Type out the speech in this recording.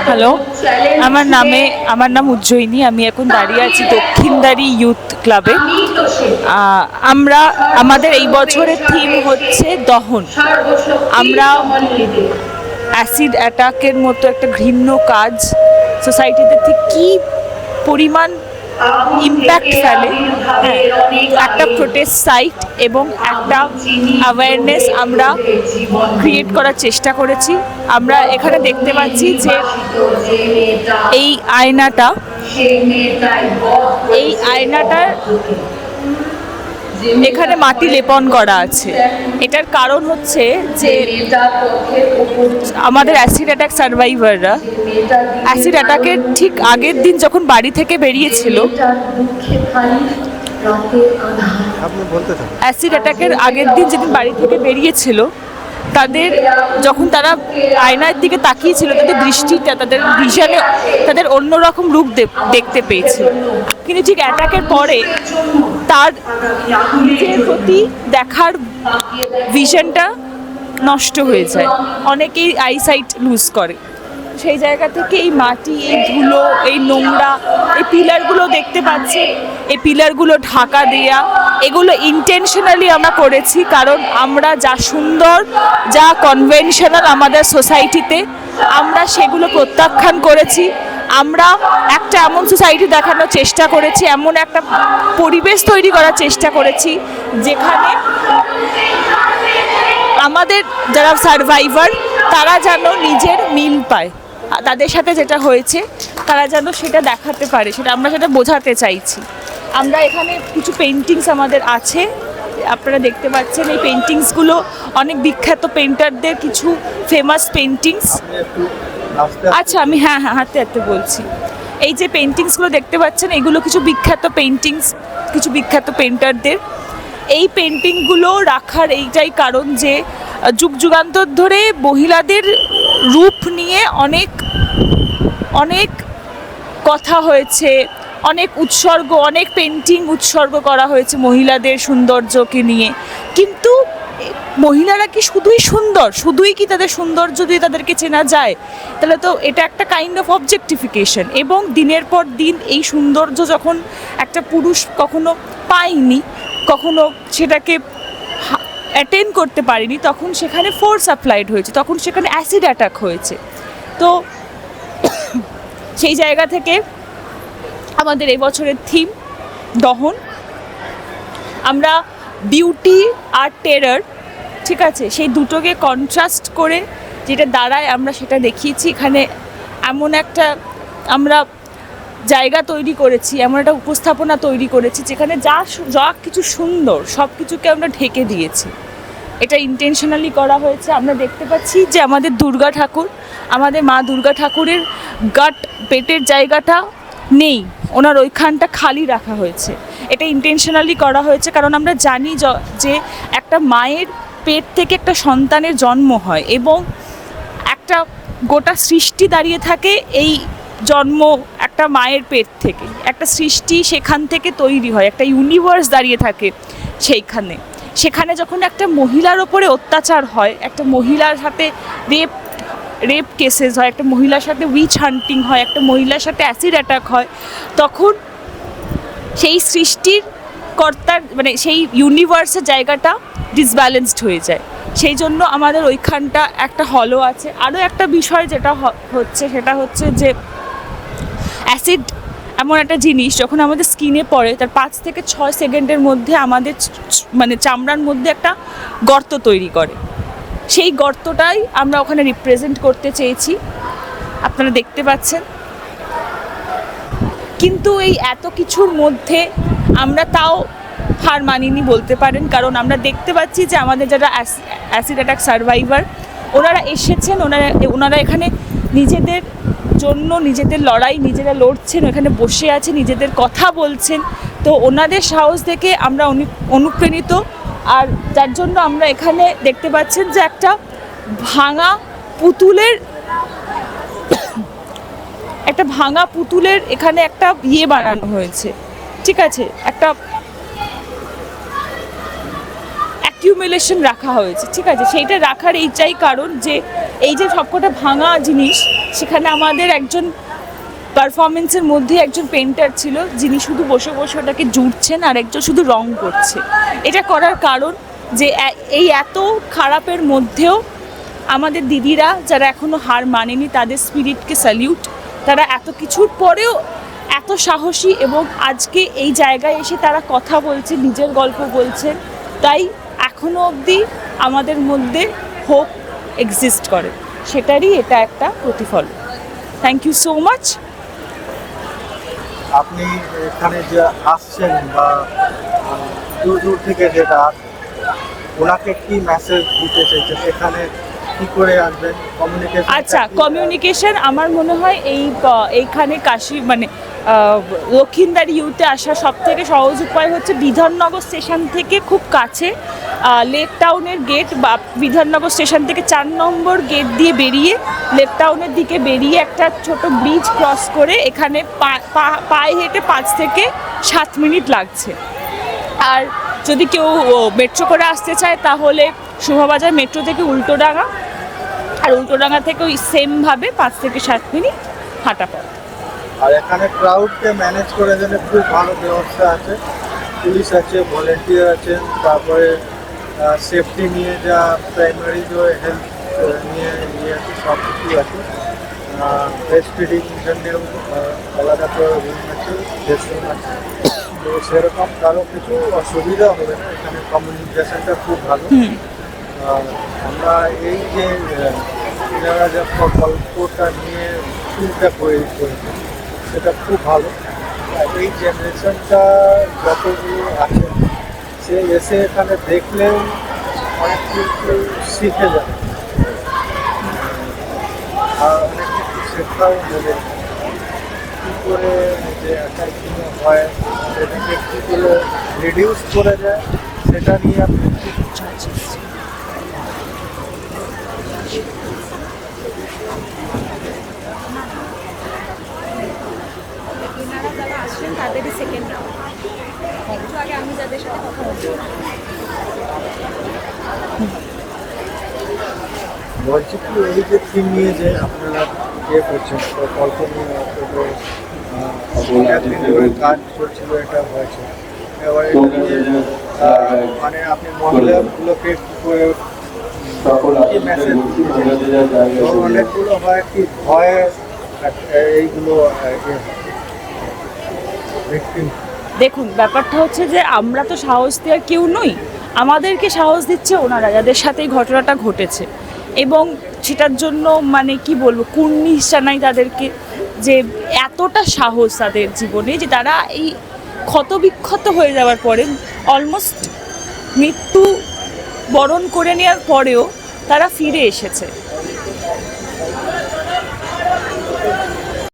Hello, আমার নাম উজ্জয়িনী। আমি এখন দাঁড়িয়ে আছি দক্ষিণদারি ইউথ ক্লাবে। আমাদের এই বছরের থিম হচ্ছে দহন। আমরা অ্যাসিড অ্যাটাকের মতো একটা ঘৃণ্য কাজ সোসাইটিতে ঠিক কী পরিমাণ ইম্প্যাক্ট ফেলে, একটা প্রোটেস্ট সাইট এবং একটা অ্যাওয়ারনেস আমরা ক্রিয়েট করার চেষ্টা করেছি। আমরা এখানে দেখতে পাচ্ছি যে এই আয়নাটার এখানে মাটি লেপন করা আছে। এটার কারণ হচ্ছে যে আমাদের অ্যাসিড অ্যাটাক সার্ভাইভাররা অ্যাসিড অ্যাটাকের ঠিক আগের দিন যখন বাড়ি থেকে বেরিয়েছিল, অ্যাসিড অ্যাটাকের আগের দিন যেদিন বাড়ি থেকে বেরিয়েছিল, যখন তারা আয়নার দিকে তাকিয়েছিল, তাদের দৃষ্টিটা, তাদের ভিশনে তাদের অন্যরকম রূপ দেখতে পেয়েছিল। কিন্তু ঠিক অ্যাটাকের পরে তার নিজের প্রতি দেখার ভিশনটা নষ্ট হয়ে যায়। অনেকেই আইসাইট লুজ করে। সেই জায়গা থেকে এই মাটি, এই ধুলো, এই নোংরা, এই পিলারগুলো দেখতে পাচ্ছি, এই পিলারগুলো ঢাকা দেয়া, এগুলো ইন্টেনশনালি আমরা করেছি। কারণ আমরা যা সুন্দর, যা কনভেনশনাল আমাদের সোসাইটিতে, আমরা সেগুলো প্রত্যাখ্যান করেছি। আমরা একটা এমন সোসাইটি দেখানোর চেষ্টা করেছি, এমন একটা পরিবেশ তৈরি করার চেষ্টা করেছি যেখানে আমাদের যারা সার্ভাইভার তারা যেন নিজের মিল পায়, তাদের সাথে যেটা হয়েছে তারা যেন সেটা দেখাতে পারে, আমরা সেটা বোঝাতে চাইছি। আমরা এখানে কিছু পেন্টিংস আমাদের আছে, আপনারা দেখতে পাচ্ছেন। এই পেন্টিংসগুলো অনেক বিখ্যাত পেন্টারদের কিছু ফেমাস পেন্টিংস। আচ্ছা, আমি হাতে হাতে বলছি। এই যে পেন্টিংসগুলো দেখতে পাচ্ছেন, এগুলো কিছু বিখ্যাত পেন্টিংস, কিছু বিখ্যাত পেন্টারদের। এই পেন্টিংগুলো রাখার এইটাই কারণ যে যুগ যুগান্তর ধরে মহিলাদের রূপ নিয়ে অনেক অনেক কথা হয়েছে, অনেক উৎসর্গ, অনেক পেন্টিং উৎসর্গ করা হয়েছে মহিলাদের সৌন্দর্যকে নিয়ে। কিন্তু মহিলারা কি শুধুই সুন্দর? শুধুই কি তাদের সৌন্দর্য দিয়ে তাদেরকে চেনা যায়? তাহলে তো এটা একটা কাইন্ড অফ অবজেক্টিফিকেশন। এবং দিনের পর দিন এই সৌন্দর্য যখন একটা পুরুষ কখনো পায়নি, কখনো সেটাকে অ্যাটেন্ড করতে পারেনি, তখন সেখানে ফোর্স অ্যাপ্লাইড হয়েছে, তখন সেখানে অ্যাসিড অ্যাটাক হয়েছে। তো সেই জায়গা থেকে আমাদের এই বছরের থিম দহন। আমরা বিউটি আর টেরার, ঠিক আছে, সেই দুটোকে কন্ট্রাস্ট করে যেটা দাঁড়ায় আমরা সেটা দেখিয়েছি। এখানে এমন একটা আমরা জায়গা তৈরি করেছি, এমন একটা উপস্থাপনা তৈরি করেছি যেখানে যা কিছু সুন্দর সব কিছুকে আমরা ঢেকে দিয়েছি। এটা ইন্টেনশনালি করা হয়েছে। আমরা দেখতে পাচ্ছি যে আমাদের দুর্গা ঠাকুর, আমাদের মা দুর্গা ঠাকুরের পেটের জায়গাটা নেই, ওনার ওইখানটা খালি রাখা হয়েছে। এটা ইন্টেনশনালি করা হয়েছে কারণ আমরা জানি যে একটা মায়ের পেট থেকে একটা সন্তানের জন্ম হয় এবং একটা গোটা সৃষ্টি দাঁড়িয়ে থাকে এই জন্ম একটা মায়ের পেট থেকে। একটা সৃষ্টি সেখান থেকে তৈরি হয়, একটা ইউনিভার্স দাঁড়িয়ে থাকে সেখানে যখন একটা মহিলার ওপরে অত্যাচার হয়, একটা মহিলার সাথে রেপ কেসেস হয়, একটা মহিলার সাথে উইচ হান্টিং হয়, একটা মহিলার সাথে অ্যাসিড অ্যাটাক হয়, তখন সেই সৃষ্টির কর্তার মানে সেই ইউনিভার্সের জায়গাটা ডিসব্যালেন্সড হয়ে যায়। সেই জন্য আমাদের ওইখানটা একটা হলও আছে। আরও একটা বিষয় যেটা হচ্ছে সেটা হচ্ছে যে অ্যাসিড এমন একটা জিনিস যখন আমাদের স্কিনে পড়ে তার 5 থেকে 6 সেকেন্ডের মধ্যে আমাদের মানে চামড়ার মধ্যে একটা গর্ত তৈরি করে। সেই গর্তটাই আমরা ওখানে রিপ্রেজেন্ট করতে চেয়েছি, আপনারা দেখতে পাচ্ছেন। কিন্তু এই এত কিছুর মধ্যে আমরা তাও হার মানিনি বলতে পারেন, কারণ আমরা দেখতে পাচ্ছি যে আমাদের যারা অ্যাসিড অ্যাটাক সার্ভাইভার ওনারা এসেছেন, ওনারা এখানে নিজেদের জন্য নিজেদের লড়াই নিজেরা লড়ছেন, এখানে বসে আছে, নিজেদের কথা বলছেন। তো ওনাদের সাহস দেখে আমরা অনুপ্রাণিত। আর যার জন্য আমরা এখানে দেখতে পাচ্ছেন যে একটা ভাঙা পুতুলের এখানে একটা বানানো হয়েছে, ঠিক আছে, একটা অ্যাকিউমুলেশন রাখা হয়েছে, ঠিক আছে? সেইটা রাখার এইটাই কারণ যে এই যে সবকটা ভাঙা জিনিস, সেখানে আমাদের একজন পারফরমেন্সের মধ্যে একজন পেন্টার ছিল যিনি শুধু বসে বসে ওটাকে জুড়ছেন আর একজন শুধু রং করছে। এটা করার কারণ যে এই এত খারাপের মধ্যেও আমাদের দিদিরা যারা এখনও হার মানেনি, তাদের স্পিরিটকে স্যালিউট। তারা এত কিছুর পরেও এত সাহসী এবং আজকে এই জায়গায় এসে তারা কথা বলছে, নিজের গল্প বলছেন। তাই এখনও অবধি আমাদের মধ্যে হোপ এক্সিস্ট করে, সেটারই এটা একটা প্রতিফল। Thank you so much. আপনি এখানে যে আসছেন বা দূর দূর থেকে যেটা ওনাকে কি মেসেজ দিতে চাইছেন, এখানে কি করে আসবেন, কমিউনিকেশন? আচ্ছা, কমিউনিকেশন আমার মনে হয় এইখানে কাশি মানে লক্ষিন্দারি ইউতে আসা সব থেকে সহজ উপায় হচ্ছে বিধাননগর স্টেশন থেকে খুব কাছে লেক টাউনের গেট বা বিধাননগর স্টেশন থেকে 4 নম্বর গেট দিয়ে বেরিয়ে লেক টাউনের দিকে বেরিয়ে একটা ছোট ব্রিজ ক্রস করে এখানে পায়ে হেঁটে 5 থেকে 7 মিনিট লাগছে। আর যদি কেউ মেট্রো করে আসতে চায় তাহলে শোভাবাজার মেট্রো থেকে উল্টোডাঙা, আর উল্টোডাঙা থেকে ওই সেমভাবে 5 থেকে 7 মিনিট হাঁটা পথ। আর এখানে ক্রাউডকে ম্যানেজ করে জন্য খুব ভালো ব্যবস্থা আছে, পুলিশ আছে, ভলেন্টিয়ার আছেন, তারপরে সেফটি নিয়ে যা প্রাইমারি যে হেলথ নিয়ে আছে সব কিছুই আছে। ব্রেস্ট ফিডিং জন্যেও আলাদা করে রুম আছে, রেস্টরুম আছে। তো সেরকম কারো কিছু অসুবিধা হবে না, এখানে কমিউনিকেশনটা খুব ভালো। আমরা এই যে এনারা যে প্রকল্পটা নিয়ে শুরুটা করেছে সেটা খুব ভালো। এই জেনারেশনটা যতগুলো আছে সে এসে এখানে দেখলেও অনেক কিছু শিখে যাবে আর অনেক কিছু শেখাও দেবে। কী করে যে একটা কিনে হয় সেটাকে কী করে রিডিউস করে যায় সেটা নিয়ে আপনি এনারা যারা আসছেন তাদেরই সেকেন্ড রাউন্ড। একটু আগে আমি যাদের সাথে কথা বলছি বলছি কি, এই যে থিম নিয়ে যে আপনারা ইয়ে করছেন প্রকল্প নিয়ে অনেকদিন ধরে কাজ চলছিল, এটা হয়েছে। এবার এটা নিয়ে মানে আপনি মহিলাগুলোকে কী করে কি মেসেজ দিচ্ছেন? অনেকগুলো হয় কি ভয়ে এইগুলো ভিকটিম। দেখুন, ব্যাপারটা হচ্ছে যে আমরা তো সাহস দেওয়ার কেউ নই, আমাদেরকে সাহস দিচ্ছে ওনারা যাদের সাথে এই ঘটনাটা ঘটেছে। এবং সেটার জন্য মানে কি বলবো, কুর্নিশ জানাই তাদেরকে যে এতটা সাহস তাদের জীবনে যে তারা এই ক্ষতবিক্ষত হয়ে যাওয়ার পরে অলমোস্ট মৃত্যু বরণ করে নেওয়ার পরেও তারা ফিরে এসেছে।